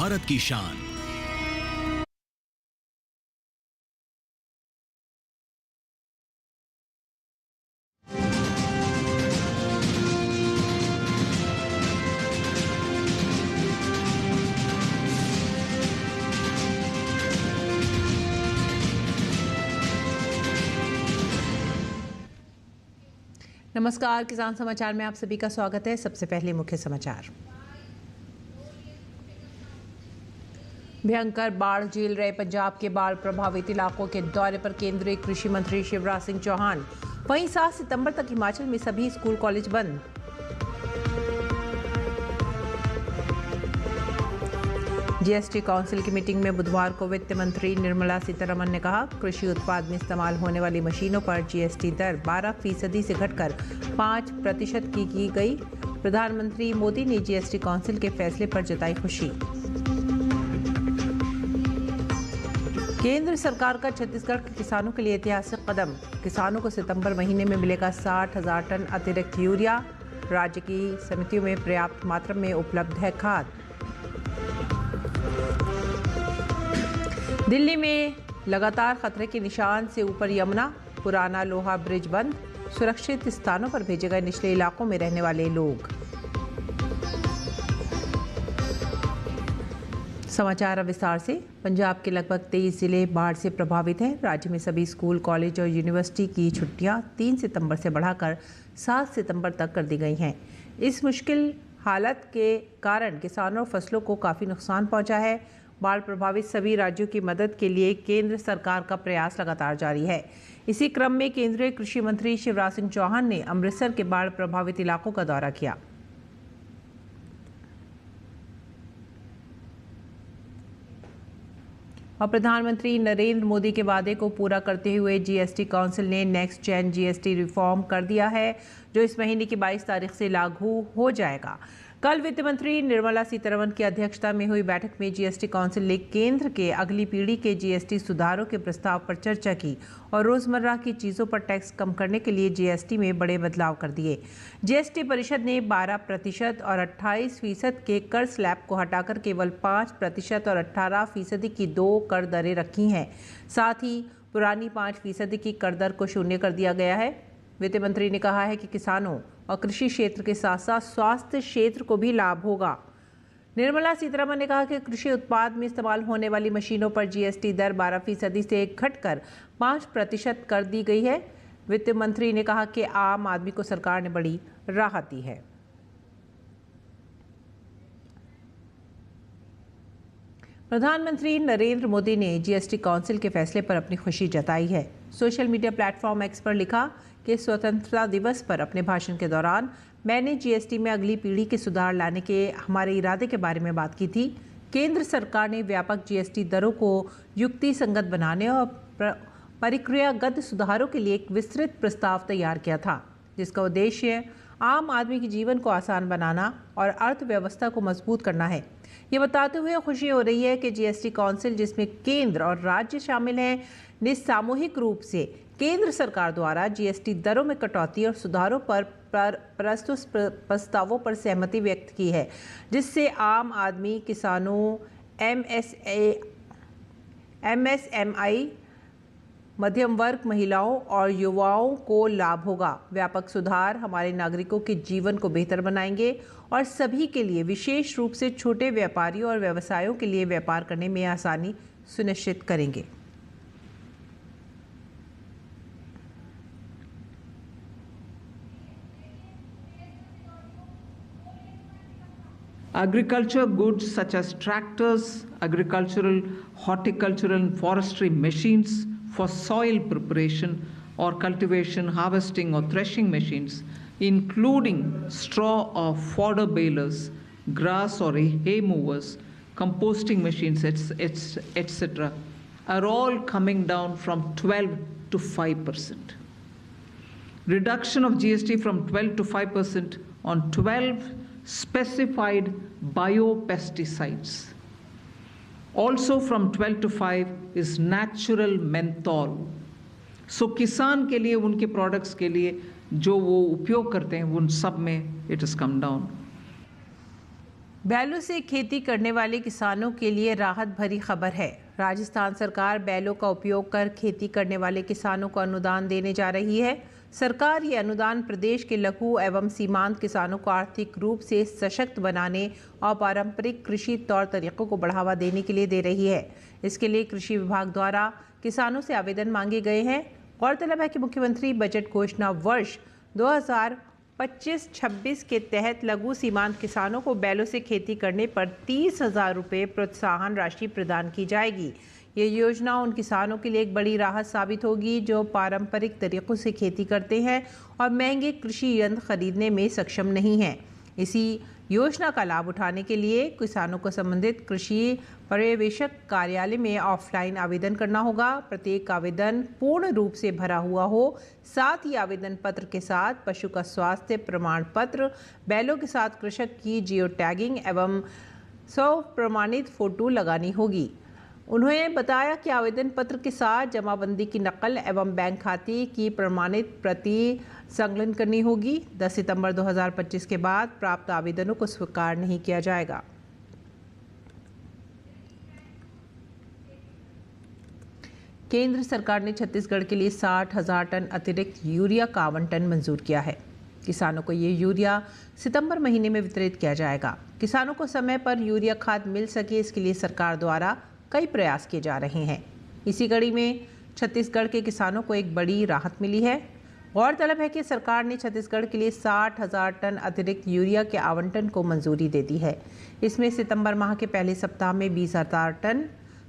भारत की शान। नमस्कार, किसान समाचार में आप सभी का स्वागत है। सबसे पहले मुख्य समाचार। भयंकर बाढ़ झेल रहे पंजाब के बाढ़ प्रभावित इलाकों के दौरे पर केंद्रीय कृषि मंत्री शिवराज सिंह चौहान। वहीं 7 सितंबर तक हिमाचल में सभी स्कूल कॉलेज बंद। जीएसटी काउंसिल की मीटिंग में बुधवार को वित्त मंत्री निर्मला सीतारमण ने कहा, कृषि उत्पाद में इस्तेमाल होने वाली मशीनों पर जीएसटी दर 12% से घटकर 5% की गई। प्रधानमंत्री मोदी ने जीएसटी काउंसिल के फैसले पर जताई खुशी। केंद्र सरकार का छत्तीसगढ़ के किसानों के लिए ऐतिहासिक कदम। किसानों को सितंबर महीने में मिलेगा 60,000 टन अतिरिक्त यूरिया। राज्य की समितियों में पर्याप्त मात्रा में उपलब्ध है खाद। दिल्ली में लगातार खतरे के निशान से ऊपर यमुना। पुराना लोहा ब्रिज बंद। सुरक्षित स्थानों पर भेजे गए निचले इलाकों में रहने वाले लोग। समाचार अब विस्तार से। पंजाब के लगभग 23 जिले बाढ़ से प्रभावित हैं। राज्य में सभी स्कूल, कॉलेज और यूनिवर्सिटी की छुट्टियां 3 सितंबर से बढ़ाकर 7 सितंबर तक कर दी गई हैं। इस मुश्किल हालत के कारण किसानों और फसलों को काफ़ी नुकसान पहुंचा है। बाढ़ प्रभावित सभी राज्यों की मदद के लिए केंद्र सरकार का प्रयास लगातार जारी है। इसी क्रम में केंद्रीय कृषि मंत्री शिवराज सिंह चौहान ने अमृतसर के बाढ़ प्रभावित इलाकों का दौरा किया। और प्रधानमंत्री नरेंद्र मोदी के वादे को पूरा करते हुए जीएसटी काउंसिल ने नेक्स्ट जेन जीएसटी रिफॉर्म कर दिया है, जो इस महीने की 22 तारीख से लागू हो जाएगा। कल वित्त मंत्री निर्मला सीतारमण की अध्यक्षता में हुई बैठक में जीएसटी काउंसिल ने केंद्र के अगली पीढ़ी के जीएसटी सुधारों के प्रस्ताव पर चर्चा की और रोजमर्रा की चीज़ों पर टैक्स कम करने के लिए जीएसटी में बड़े बदलाव कर दिए। जीएसटी परिषद ने 12% और 28% के कर स्लैब को हटाकर केवल 5% और 18% की 2 कर दरें रखी हैं। साथ ही पुरानी 5% की कर दर को शून्य कर दिया गया है। वित्त मंत्री ने कहा है कि किसानों और कृषि क्षेत्र के साथ साथ स्वास्थ्य क्षेत्र को भी लाभ होगा। निर्मला सीतारमण ने कहा कि कृषि उत्पाद में इस्तेमाल होने वाली मशीनों पर जीएसटी दर 12% से घटकर 5% कर दी गई है। वित्त मंत्री ने कहा कि आम आदमी को सरकार ने बड़ी राहत दी है। प्रधानमंत्री नरेंद्र मोदी ने जीएसटी काउंसिल के फैसले पर अपनी खुशी जताई है। सोशल मीडिया प्लेटफॉर्म एक्स पर लिखा कि स्वतंत्रता दिवस पर अपने भाषण के दौरान मैंने जीएसटी में अगली पीढ़ी के सुधार लाने के हमारे इरादे के बारे में बात की थी। केंद्र सरकार ने व्यापक जीएसटी दरों को युक्ति संगत बनाने और प्रक्रियागत सुधारों के लिए एक विस्तृत प्रस्ताव तैयार किया था, जिसका उद्देश्य आम आदमी के जीवन को आसान बनाना और अर्थव्यवस्था को मजबूत करना है। ये बताते हुए खुशी हो रही है कि जीएसटी काउंसिल, जिसमें केंद्र और राज्य शामिल हैं, ने सामूहिक रूप से केंद्र सरकार द्वारा जीएसटी दरों में कटौती और सुधारों पर प्रस्तुत प्रस्तावों पर सहमति व्यक्त की है, जिससे आम आदमी, किसानों, एमएसएमई, मध्यम वर्ग, महिलाओं और युवाओं को लाभ होगा। व्यापक सुधार हमारे नागरिकों के जीवन को बेहतर बनाएंगे और सभी के लिए, विशेष रूप से छोटे व्यापारियों और व्यवसायों के लिए व्यापार करने में आसानी सुनिश्चित करेंगे। Agriculture goods such as tractors, agricultural, horticultural and forestry machines for soil preparation or cultivation, harvesting or threshing machines, including straw or fodder balers, grass or hay movers, composting machines, etc., are all coming down from 12 to 5%. Reduction of GST from 12 to 5% on 12 specified biopesticides. Also from 12 to 5 is natural menthol. So किसान के लिए, उनके products के लिए जो वो उपयोग करते हैं, उन सब में it has come down. बैलों से खेती करने वाले किसानों के लिए राहत भरी खबर है। राजस्थान सरकार बैलों का उपयोग कर खेती करने वाले किसानों को अनुदान देने जा रही है। सरकार ये अनुदान प्रदेश के लघु एवं सीमांत किसानों को आर्थिक रूप से सशक्त बनाने और पारंपरिक कृषि तौर तरीकों को बढ़ावा देने के लिए दे रही है। इसके लिए कृषि विभाग द्वारा किसानों से आवेदन मांगे गए हैं। गौरतलब है कि मुख्यमंत्री बजट घोषणा वर्ष 2025-26 के तहत लघु सीमांत किसानों को बैलों से खेती करने पर 30,000 रुपये प्रोत्साहन राशि प्रदान की जाएगी। ये योजना उन किसानों के लिए एक बड़ी राहत साबित होगी जो पारंपरिक तरीकों से खेती करते हैं और महंगे कृषि यंत्र खरीदने में सक्षम नहीं हैं। इसी योजना का लाभ उठाने के लिए किसानों को संबंधित कृषि पर्यवेक्षक कार्यालय में ऑफलाइन आवेदन करना होगा। प्रत्येक आवेदन पूर्ण रूप से भरा हुआ हो। साथ ही आवेदन पत्र के साथ पशु का स्वास्थ्य प्रमाण पत्र, बैलों के साथ कृषक की जियो टैगिंग एवं 100 प्रमाणित फोटो लगानी होगी। उन्होंने बताया कि आवेदन पत्र के साथ जमाबंदी की नकल एवं बैंक खाते की प्रमाणित प्रति संकलन करनी होगी। 10 सितंबर 2025 के बाद प्राप्त आवेदनों को स्वीकार नहीं किया जाएगा। केंद्र सरकार ने छत्तीसगढ़ के लिए 60,000 टन अतिरिक्त यूरिया का आवंटन मंजूर किया है। किसानों को ये यूरिया सितंबर महीने में वितरित किया जाएगा। किसानों को समय पर यूरिया खाद मिल सके, इसके लिए सरकार द्वारा कई प्रयास किए जा रहे हैं। इसी कड़ी में छत्तीसगढ़ के किसानों को एक बड़ी राहत मिली है। गौरतलब है कि सरकार ने छत्तीसगढ़ के लिए 60,000 टन अतिरिक्त यूरिया के आवंटन को मंजूरी दे दी है। इसमें सितंबर माह के पहले सप्ताह में 20,000 टन,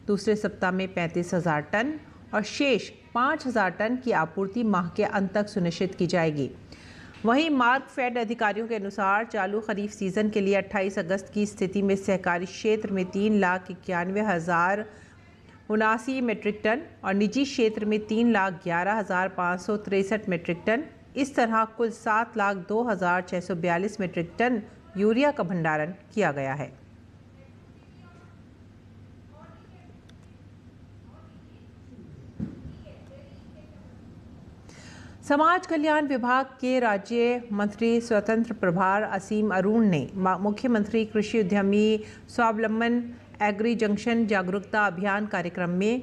दूसरे सप्ताह में 35,000 टन और शेष 5,000 टन की आपूर्ति माह के अंत तक सुनिश्चित की जाएगी। वहीं मार्कफेड अधिकारियों के अनुसार चालू खरीफ सीजन के लिए 28 अगस्त की स्थिति में सहकारी क्षेत्र में 3,91,079 मीट्रिक टन और निजी क्षेत्र में 3,11,563 मीट्रिक टन, इस तरह कुल 7,02,642 मीट्रिक टन यूरिया का भंडारण किया गया है। समाज कल्याण विभाग के राज्य मंत्री स्वतंत्र प्रभार असीम अरुण ने मुख्यमंत्री कृषि उद्यमी स्वावलंबन एग्री जंक्शन जागरूकता अभियान कार्यक्रम में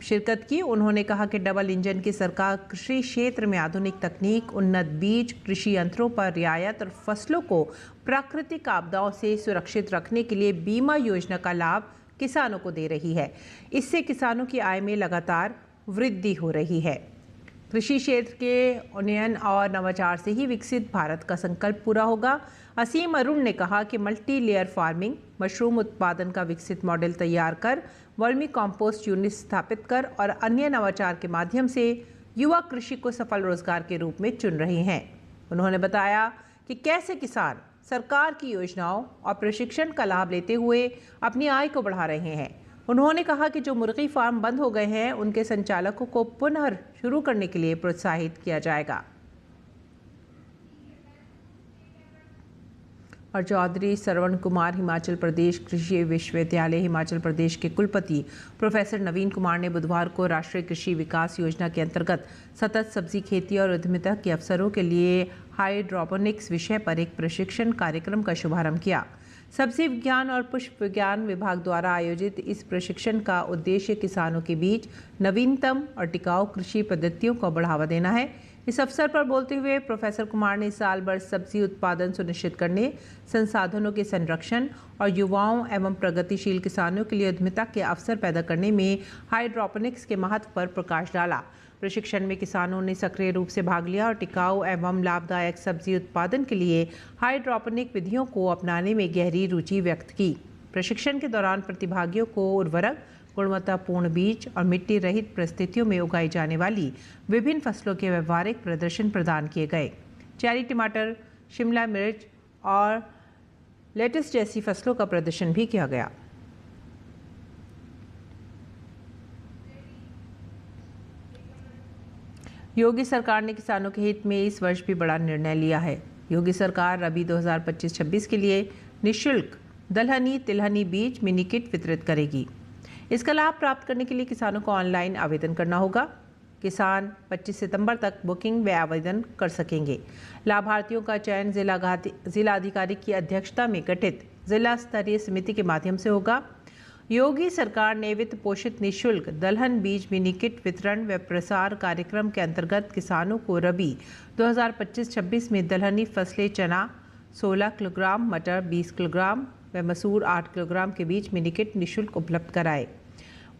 शिरकत की। उन्होंने कहा कि डबल इंजन की सरकार कृषि क्षेत्र में आधुनिक तकनीक, उन्नत बीज, कृषि यंत्रों पर रियायत और फसलों को प्राकृतिक आपदाओं से सुरक्षित रखने के लिए बीमा योजना का लाभ किसानों को दे रही है। इससे किसानों की आय में लगातार वृद्धि हो रही है। कृषि क्षेत्र के उन्नयन और नवाचार से ही विकसित भारत का संकल्प पूरा होगा। असीम अरुण ने कहा कि मल्टी लेयर फार्मिंग, मशरूम उत्पादन का विकसित मॉडल तैयार कर, वर्मी कंपोस्ट यूनिट स्थापित कर और अन्य नवाचार के माध्यम से युवा कृषि को सफल रोजगार के रूप में चुन रहे हैं। उन्होंने बताया कि कैसे किसान सरकार की योजनाओं और प्रशिक्षण का लाभ लेते हुए अपनी आय को बढ़ा रहे हैं। उन्होंने कहा कि जो मुर्गी फार्म बंद हो गए हैं उनके संचालकों को पुनः शुरू करने के लिए प्रोत्साहित किया जाएगा। और चौधरी श्रवण कुमार हिमाचल प्रदेश कृषि विश्वविद्यालय हिमाचल प्रदेश के कुलपति प्रोफेसर नवीन कुमार ने बुधवार को राष्ट्रीय कृषि विकास योजना के अंतर्गत सतत सब्जी खेती और उद्यमिता के अवसरों के लिए हाइड्रोपोनिक्स विषय पर एक प्रशिक्षण कार्यक्रम का शुभारंभ किया। सब्जी विज्ञान और पुष्प विज्ञान विभाग द्वारा आयोजित इस प्रशिक्षण का उद्देश्य किसानों के बीच नवीनतम और टिकाऊ कृषि पद्धतियों को बढ़ावा देना है। इस अवसर पर बोलते हुए प्रोफेसर कुमार ने साल भर सब्जी उत्पादन सुनिश्चित करने, संसाधनों के संरक्षण और युवाओं एवं प्रगतिशील किसानों के लिए उद्यमिता के अवसर पैदा करने में हाइड्रोपोनिक्स के महत्व पर प्रकाश डाला। प्रशिक्षण में किसानों ने सक्रिय रूप से भाग लिया और टिकाऊ एवं लाभदायक सब्जी उत्पादन के लिए हाइड्रोपोनिक विधियों को अपनाने में गहरी रुचि व्यक्त की। प्रशिक्षण के दौरान प्रतिभागियों को उर्वरक, गुणवत्तापूर्ण बीज और मिट्टी रहित परिस्थितियों में उगाई जाने वाली विभिन्न फसलों के व्यवहारिक प्रदर्शन प्रदान किए गए। चेरी, टमाटर, शिमला मिर्च और लेटस जैसी फसलों का प्रदर्शन भी किया गया। योगी सरकार ने किसानों के हित में इस वर्ष भी बड़ा निर्णय लिया है। योगी सरकार रबी 2025-26 के लिए निःशुल्क दलहनी तिलहनी बीज मिनी किट वितरित करेगी। इसका लाभ प्राप्त करने के लिए किसानों को ऑनलाइन आवेदन करना होगा। किसान 25 सितंबर तक बुकिंग व आवेदन कर सकेंगे। लाभार्थियों का चयन जिला अधिकारी की अध्यक्षता में गठित जिला स्तरीय समिति के माध्यम से होगा। योगी सरकार ने वित्त पोषित निःशुल्क दलहन बीज मिनी किट वितरण व प्रसार कार्यक्रम के अंतर्गत किसानों को रबी 2025-26 में दलहनी फसलें चना 16 किलोग्राम, मटर 20 किलोग्राम व मसूर 8 किलोग्राम के बीज मिनी किट निःशुल्क उपलब्ध कराए।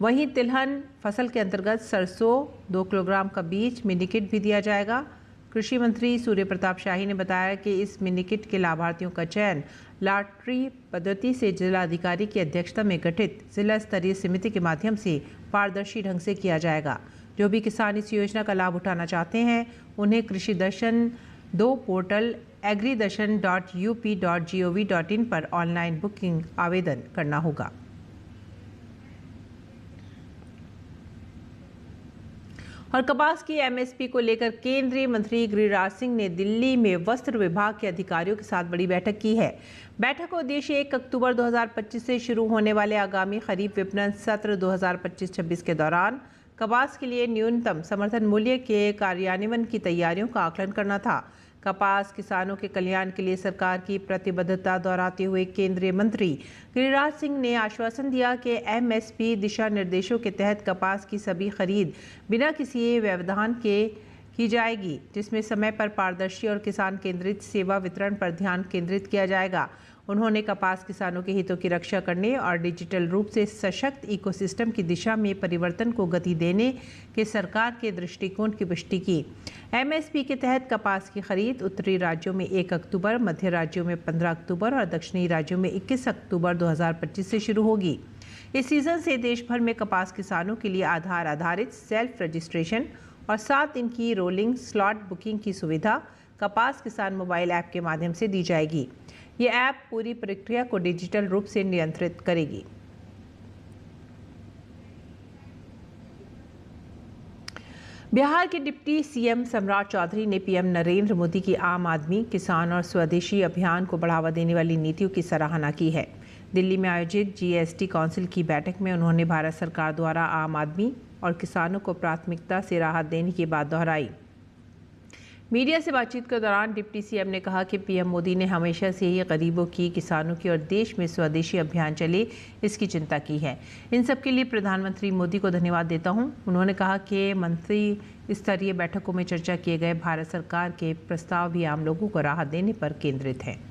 वहीं तिलहन फसल के अंतर्गत सरसों 2 किलोग्राम का बीज मिनी किट भी दिया जाएगा। कृषि मंत्री सूर्य प्रताप शाही ने बताया कि इस मिनी किट के लाभार्थियों का चयन लॉटरी पद्धति से जिलाधिकारी की अध्यक्षता में गठित जिला स्तरीय समिति के माध्यम से पारदर्शी ढंग से किया जाएगा। जो भी किसान इस योजना का लाभ उठाना चाहते हैं उन्हें कृषि दर्शन 2 पोर्टल agridarshan.up.gov.in पर ऑनलाइन बुकिंग आवेदन करना होगा। और कपास की एमएसपी को लेकर केंद्रीय मंत्री गिरिराज सिंह ने दिल्ली में वस्त्र विभाग के अधिकारियों के साथ बड़ी बैठक की है। बैठक का उद्देश्य 1 अक्टूबर 2025 से शुरू होने वाले आगामी खरीफ विपणन सत्र 2025-26 के दौरान कपास के लिए न्यूनतम समर्थन मूल्य के कार्यान्वयन की तैयारियों का आकलन करना था। कपास किसानों के कल्याण के लिए सरकार की प्रतिबद्धता दोहराते हुए केंद्रीय मंत्री गिरिराज सिंह ने आश्वासन दिया कि एमएसपी दिशा निर्देशों के तहत कपास की सभी खरीद बिना किसी व्यवधान के की जाएगी, जिसमें समय पर पारदर्शी और किसान केंद्रित सेवा वितरण पर ध्यान केंद्रित किया जाएगा। उन्होंने कपास किसानों के हितों की रक्षा करने और डिजिटल रूप से सशक्त इकोसिस्टम की दिशा में परिवर्तन को गति देने के सरकार के दृष्टिकोण की पुष्टि की। एमएसपी के तहत कपास की खरीद उत्तरी राज्यों में 1 अक्टूबर, मध्य राज्यों में 15 अक्टूबर और दक्षिणी राज्यों में 21 अक्टूबर 2025 से शुरू होगी। इस सीजन से देश भर में कपास किसानों के लिए आधार आधारित सेल्फ रजिस्ट्रेशन और 7 दिन की रोलिंग स्लॉट बुकिंग की सुविधा कपास किसान मोबाइल ऐप के माध्यम से दी जाएगी। ये ऐप पूरी प्रक्रिया को डिजिटल रूप से नियंत्रित करेगी। बिहार के डिप्टी सीएम सम्राट चौधरी ने पीएम नरेंद्र मोदी की आम आदमी, किसान और स्वदेशी अभियान को बढ़ावा देने वाली नीतियों की सराहना की है। दिल्ली में आयोजित जीएसटी काउंसिल की बैठक में उन्होंने भारत सरकार द्वारा आम आदमी और किसानों को प्राथमिकता से राहत देने की बात दोहराई। मीडिया से बातचीत के दौरान डिप्टी सीएम ने कहा कि पीएम मोदी ने हमेशा से ही गरीबों की, किसानों की और देश में स्वदेशी अभियान चले इसकी चिंता की है। इन सब के लिए प्रधानमंत्री मोदी को धन्यवाद देता हूं। उन्होंने कहा कि मंत्री स्तरीय बैठकों में चर्चा किए गए भारत सरकार के प्रस्ताव भी आम लोगों को राहत देने पर केंद्रित हैं।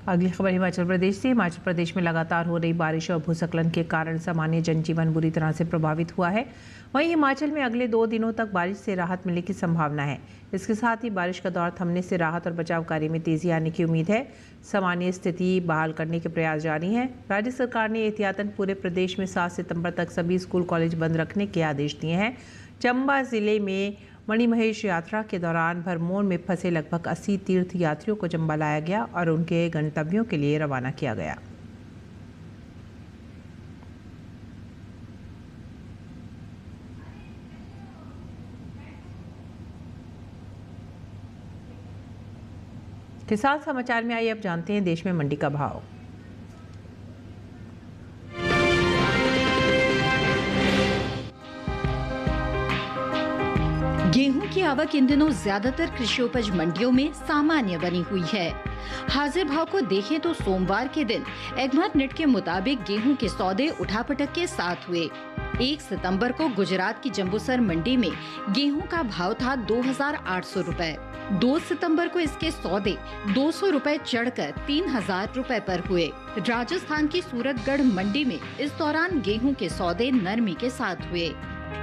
अगली खबर हिमाचल प्रदेश से। हिमाचल प्रदेश में लगातार हो रही बारिश और भूस्खलन के कारण सामान्य जनजीवन बुरी तरह से प्रभावित हुआ है। वहीं हिमाचल में अगले 2 दिनों तक बारिश से राहत मिलने की संभावना है। इसके साथ ही बारिश का दौर थमने से राहत और बचाव कार्य में तेजी आने की उम्मीद है। सामान्य स्थिति बहाल करने के प्रयास जारी हैं। राज्य सरकार ने एहतियातन पूरे प्रदेश में 7 सितंबर तक सभी स्कूल कॉलेज बंद रखने के आदेश दिए हैं। चंबा जिले में मणिमहेश यात्रा के दौरान भरमौर में फंसे लगभग 80 तीर्थ यात्रियों को चंबा लाया गया और उनके गंतव्यों के लिए रवाना किया गया। किसान समाचार में आइए अब जानते हैं देश में मंडी का भाव। गेहूं की आवक इन दिनों ज्यादातर कृषि उपज मंडियों में सामान्य बनी हुई है। हाजिर भाव को देखें तो सोमवार के दिन एगमार्ट नेट के मुताबिक गेहूं के सौदे उठापटक के साथ हुए। 1 सितंबर को गुजरात की जंबूसर मंडी में गेहूं का भाव था 2,800 रुपए। 2 सितंबर को इसके सौदे 200 रुपए चढ़कर 3,000 रुपए पर हुए। राजस्थान की सूरतगढ़ मंडी में इस दौरान गेहूं के सौदे नरमी के साथ हुए।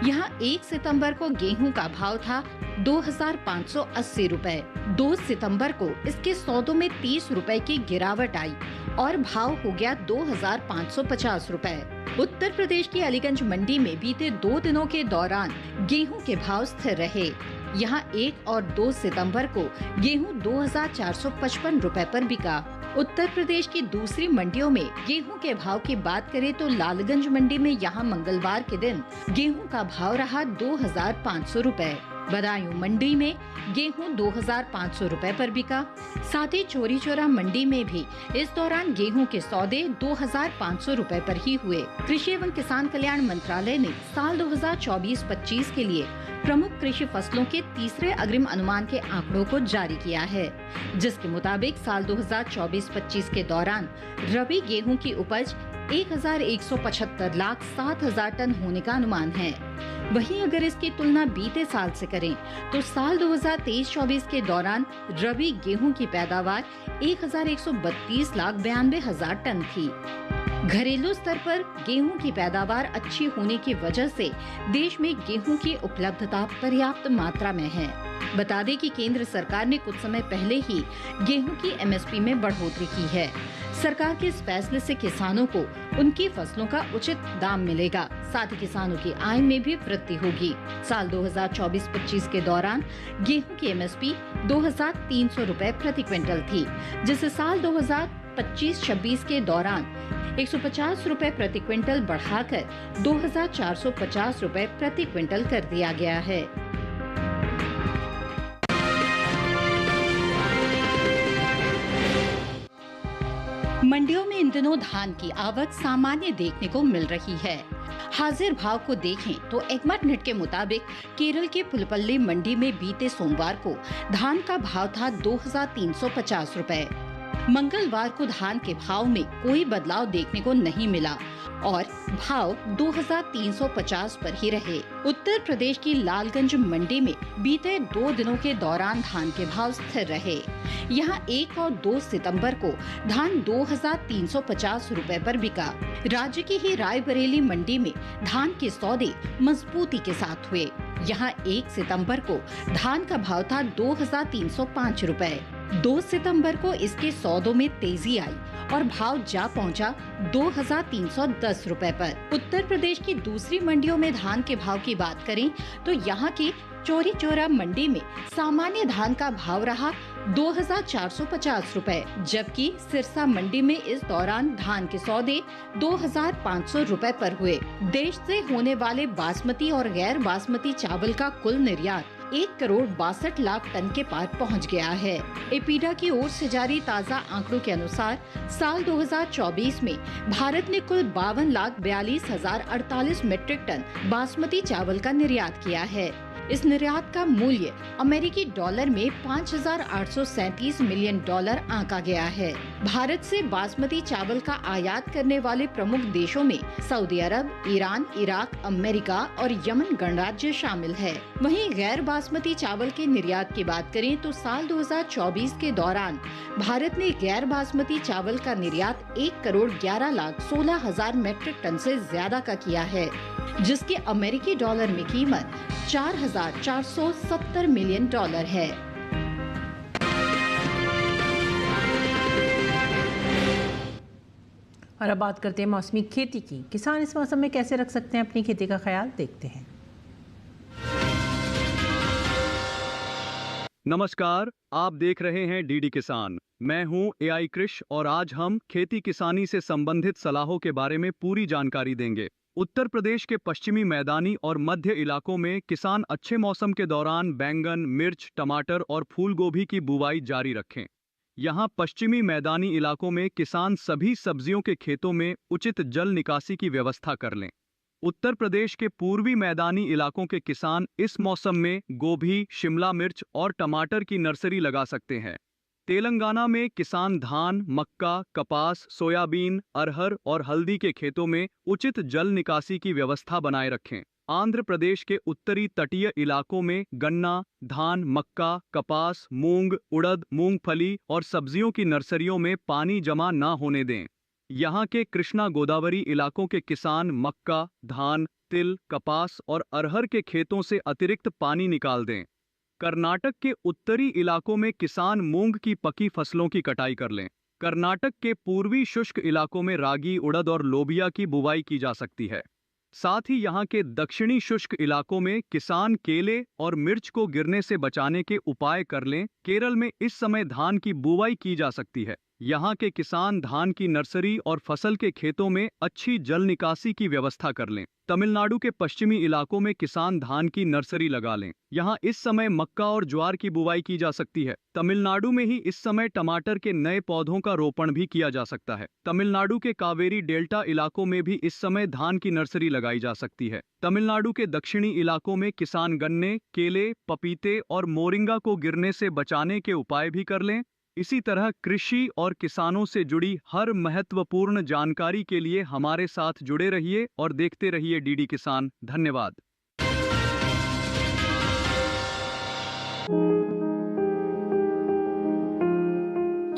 यहाँ 1 सितंबर को गेहूं का भाव था 2,580 रुपए। 2 सितंबर को इसके सौदों में 30 रुपए की गिरावट आई और भाव हो गया 2,550 रुपए। उत्तर प्रदेश की अलीगंज मंडी में बीते 2 दिनों के दौरान गेहूं के भाव स्थिर रहे। यहाँ 1 और 2 सितंबर को गेहूं 2,455 रुपए पर बिका। उत्तर प्रदेश की दूसरी मंडियों में गेहूं के भाव की बात करें तो लालगंज मंडी में यहां मंगलवार के दिन गेहूं का भाव रहा 2,500 रुपए। बदायूं मंडी में गेहूं 2,500 रुपए पर बिका। साथ ही चोरी चौरा मंडी में भी इस दौरान गेहूं के सौदे 2,500 रुपए पर ही हुए। कृषि एवं किसान कल्याण मंत्रालय ने साल 2024-25 के लिए प्रमुख कृषि फसलों के तीसरे अग्रिम अनुमान के आंकड़ों को जारी किया है, जिसके मुताबिक साल 2024-25 के दौरान रबी गेहूं की उपज 1,175 लाख 7,000 टन होने का अनुमान है। वहीं अगर इसकी तुलना बीते साल से करें तो साल 2023-24 के दौरान रबी गेहूं की पैदावार 1,132 लाख 92 हजार टन थी। घरेलू स्तर पर गेहूं की पैदावार अच्छी होने की वजह से देश में गेहूं की उपलब्धता पर्याप्त मात्रा में है। बता दें कि केंद्र सरकार ने कुछ समय पहले ही गेहूं की एमएसपी में बढ़ोतरी की है। सरकार के इस फैसले से किसानों को उनकी फसलों का उचित दाम मिलेगा, साथ ही किसानों की आय में भी वृद्धि होगी। साल 2024-25 के दौरान गेहूं की एमएसपी 2,300 रुपए प्रति क्विंटल थी, जिसे साल 2025-26 के दौरान 150 रुपए प्रति क्विंटल बढ़ाकर 2,450 रुपए प्रति क्विंटल कर दिया गया है। मंडियों में इन दिनों धान की आवक सामान्य देखने को मिल रही है। हाजिर भाव को देखें तो एग्मट नेट के मुताबिक केरल के पुलपल्ली मंडी में बीते सोमवार को धान का भाव था 2,350 रुपए। मंगलवार को धान के भाव में कोई बदलाव देखने को नहीं मिला और भाव 2,350 पर ही रहे। उत्तर प्रदेश की लालगंज मंडी में बीते 2 दिनों के दौरान धान के भाव स्थिर रहे। यहां 1 और 2 सितंबर को धान 2,350 रुपए पर बिका। राज्य की ही रायबरेली मंडी में धान के सौदे मजबूती के साथ हुए। यहां 1 सितंबर को धान का भाव था 2,305 रुपए। 2 सितंबर को इसके सौदों में तेजी आई और भाव जा पहुंचा 2,310 रुपए पर। उत्तर प्रदेश की दूसरी मंडियों में धान के भाव की बात करें तो यहाँ की चौरी चौरा मंडी में सामान्य धान का भाव रहा 2,450 रुपए, जबकि सिरसा मंडी में इस दौरान धान के सौदे 2,500 रुपए पर हुए। देश से होने वाले बासमती और गैर बासमती चावल का कुल निर्यात 1,62,00,000 टन के पार पहुंच गया है। एपीडा की ओर से जारी ताज़ा आंकड़ों के अनुसार साल 2024 में भारत ने कुल 52,42,048 मीट्रिक टन बासमती चावल का निर्यात किया है। इस निर्यात का मूल्य अमेरिकी डॉलर में $5,837 मिलियन आंका गया है। भारत से बासमती चावल का आयात करने वाले प्रमुख देशों में सऊदी अरब, ईरान, इराक, अमेरिका और यमन गणराज्य शामिल है। वहीं गैर बासमती चावल के निर्यात की बात करें तो साल 2024 के दौरान भारत ने गैर बासमती चावल का निर्यात 1,11,16,000 मीट्रिक टन से ज्यादा का किया है, जिसके अमेरिकी डॉलर में कीमत $4,470 मिलियन है। और अब बात करते हैं मौसमी खेती की। किसान इस मौसम में कैसे रख सकते हैं अपनी खेती का ख्याल, देखते हैं। नमस्कार, आप देख रहे हैं डीडी किसान। मैं हूं एआई कृष और आज हम खेती किसानी से संबंधित सलाहों के बारे में पूरी जानकारी देंगे। उत्तर प्रदेश के पश्चिमी मैदानी और मध्य इलाकों में किसान अच्छे मौसम के दौरान बैंगन, मिर्च, टमाटर और फूल गोभी की बुवाई जारी रखें। यहाँ पश्चिमी मैदानी इलाकों में किसान सभी सब्जियों के खेतों में उचित जल निकासी की व्यवस्था कर लें। उत्तर प्रदेश के पूर्वी मैदानी इलाकों के किसान इस मौसम में गोभी, शिमला मिर्च और टमाटर की नर्सरी लगा सकते हैं। तेलंगाना में किसान धान, मक्का, कपास, सोयाबीन, अरहर और हल्दी के खेतों में उचित जल निकासी की व्यवस्था बनाए रखें। आंध्र प्रदेश के उत्तरी तटीय इलाकों में गन्ना, धान, मक्का, कपास, मूंग, उड़द, मूंगफली और सब्जियों की नर्सरियों में पानी जमा न होने दें। यहाँ के कृष्णा गोदावरी इलाकों के किसान मक्का, धान, तिल, कपास और अरहर के खेतों से अतिरिक्त पानी निकाल दें। कर्नाटक के उत्तरी इलाकों में किसान मूंग की पकी फसलों की कटाई कर लें। कर्नाटक के पूर्वी शुष्क इलाकों में रागी, उड़द और लोबिया की बुवाई की जा सकती है। साथ ही यहाँ के दक्षिणी शुष्क इलाकों में किसान केले और मिर्च को गिरने से बचाने के उपाय कर लें। केरल में इस समय धान की बुवाई की जा सकती है। यहाँ के किसान धान की नर्सरी और फसल के खेतों में अच्छी जल निकासी की व्यवस्था कर लें। तमिलनाडु के पश्चिमी इलाकों में किसान धान की नर्सरी लगा लें। यहाँ इस समय मक्का और ज्वार की बुवाई की जा सकती है। तमिलनाडु में ही इस समय टमाटर के नए पौधों का रोपण भी किया जा सकता है। तमिलनाडु के कावेरी डेल्टा इलाकों में भी इस समय धान की नर्सरी लगाई जा सकती है। तमिलनाडु के दक्षिणी इलाकों में किसान गन्ने, केले, पपीते और मोरिंगा को गिरने से बचाने के उपाय भी कर लें। इसी तरह कृषि और किसानों से जुड़ी हर महत्वपूर्ण जानकारी के लिए हमारे साथ जुड़े रहिए और देखते रहिए डीडी किसान। धन्यवाद।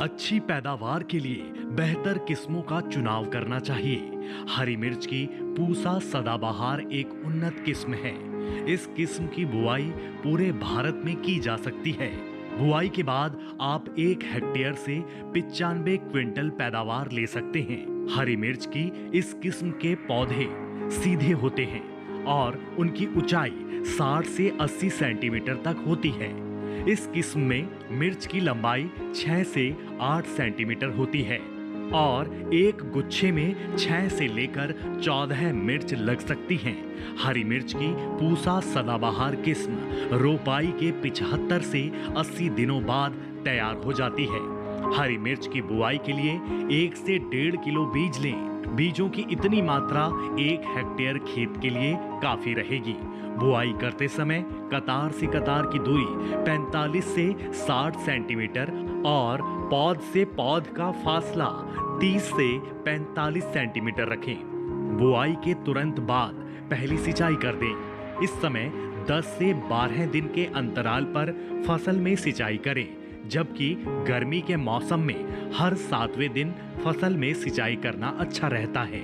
अच्छी पैदावार के लिए बेहतर किस्मों का चुनाव करना चाहिए। हरी मिर्च की पूसा सदाबहार एक उन्नत किस्म है। इस किस्म की बुआई पूरे भारत में की जा सकती है। बुआई के बाद आप 1 हेक्टेयर से 95 क्विंटल पैदावार ले सकते हैं। हरी मिर्च की इस किस्म के पौधे सीधे होते हैं और उनकी ऊंचाई 60 से 80 सेंटीमीटर तक होती है। इस किस्म में मिर्च की लंबाई 6 से 8 सेंटीमीटर होती है और एक गुच्छे में 6 से लेकर 14 मिर्च लग सकती हैं। हरी मिर्च की पूसा सदाबहार किस्म रोपाई के 75 से 80 दिनों बाद तैयार हो जाती है। हरी मिर्च की बुआई के लिए 1 से 1.5 किलो बीज लें। बीजों की इतनी मात्रा 1 हेक्टेयर खेत के लिए काफी रहेगी। बुआई करते समय कतार से कतार की दूरी 45 से 60 सेंटीमीटर और पौध से पौध का फासला 30 से 45 सेंटीमीटर रखें। बुआई के तुरंत बाद पहली सिंचाई कर दें। इस समय 10 से 12 दिन के अंतराल पर फसल में सिंचाई करें, जबकि गर्मी के मौसम में हर 7वें दिन फसल में सिंचाई करना अच्छा रहता है।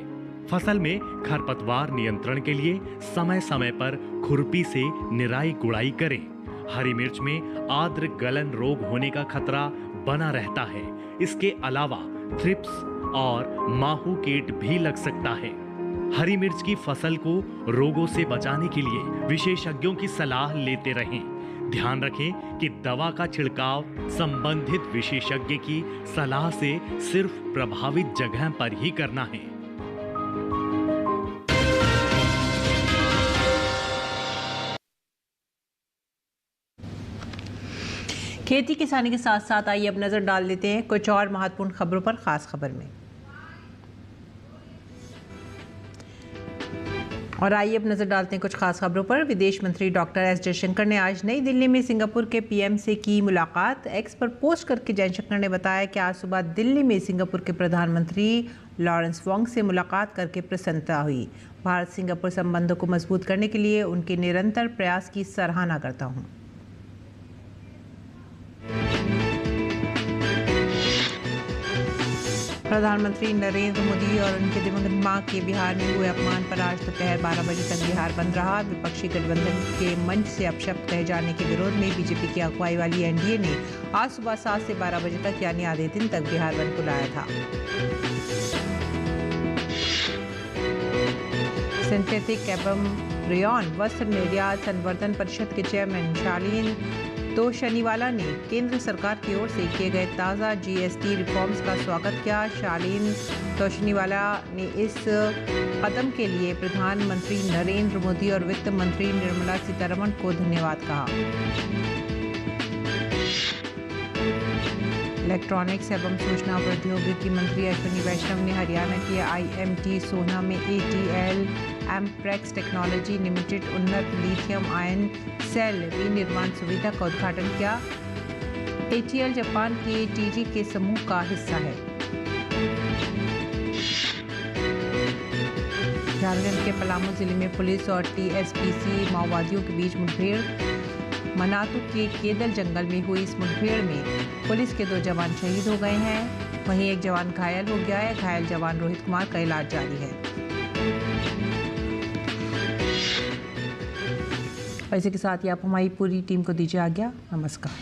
फसल में खरपतवार नियंत्रण के लिए समय समय पर खुरपी से निराई गुड़ाई करें। हरी मिर्च में आर्द्र गलन रोग होने का खतरा बना रहता है। इसके अलावा थ्रिप्स और माहू कीट भी लग सकता है। हरी मिर्च की फसल को रोगों से बचाने के लिए विशेषज्ञों की सलाह लेते रहें। ध्यान रखें कि दवा का छिड़काव संबंधित विशेषज्ञ की सलाह से सिर्फ प्रभावित जगह पर ही करना है। खेती किसानी के साथ साथ आइए अब नजर डाल देते हैं कुछ और महत्वपूर्ण खबरों पर। खास खबर में और आइए अब नजर डालते हैं कुछ खास खबरों पर। विदेश मंत्री डॉक्टर एस जयशंकर ने आज नई दिल्ली में सिंगापुर के पीएम से की मुलाकात। एक्स पर पोस्ट करके जयशंकर ने बताया कि आज सुबह दिल्ली में सिंगापुर के प्रधानमंत्री लॉरेंस वोंग से मुलाकात करके प्रसन्नता हुई। भारत सिंगापुर संबंधों को मजबूत करने के लिए उनके निरंतर प्रयास की सराहना करता हूँ। प्रधानमंत्री नरेंद्र मोदी और उनके दिवंगत मां के बिहार में हुए अपमान पर आज दोपहर 12 बजे तक बिहार बंद रहा। विपक्षी गठबंधन के मंच से अपशब्द कहे जाने के विरोध में बीजेपी की अगुवाई वाली एनडीए ने आज सुबह 7 से 12 बजे तक यानी आधे दिन तक बिहार बंद बुलाया था। सिंथेटिक एवं रेयॉन वस्त्र निर्यात संवर्धन परिषद के चेयरमैन शालीन तोशनीवाला ने केंद्र सरकार की ओर से किए गए ताज़ा जीएसटी रिफॉर्म्स का स्वागत किया। शालीन तोशनीवाला ने इस कदम के लिए प्रधानमंत्री नरेंद्र मोदी और वित्त मंत्री निर्मला सीतारमण को धन्यवाद कहा। इलेक्ट्रॉनिक्स एवं सूचना प्रौद्योगिकी मंत्री अश्विनी वैष्णव ने हरियाणा के आईएमटी सोना में एटीएल एम्प्रेक्स टेक्नोलॉजी लिमिटेड उन्नत लिथियम आयन सेल विनिर्माण सुविधा का उद्घाटन किया। एटीएल जापान के टीजी के समूह का हिस्सा है। झारखंड के पलामू जिले में पुलिस और टीएसपीसी माओवादियों के बीच मुठभेड़। मनातू के केदल जंगल में हुई इस मुठभेड़ में पुलिस के 2 जवान शहीद हो गए हैं, वहीं एक जवान घायल हो गया है। घायल जवान रोहित कुमार का इलाज जारी है। और इसी के साथ ही आप हमारी पूरी टीम को दीजिए आज्ञा। नमस्कार।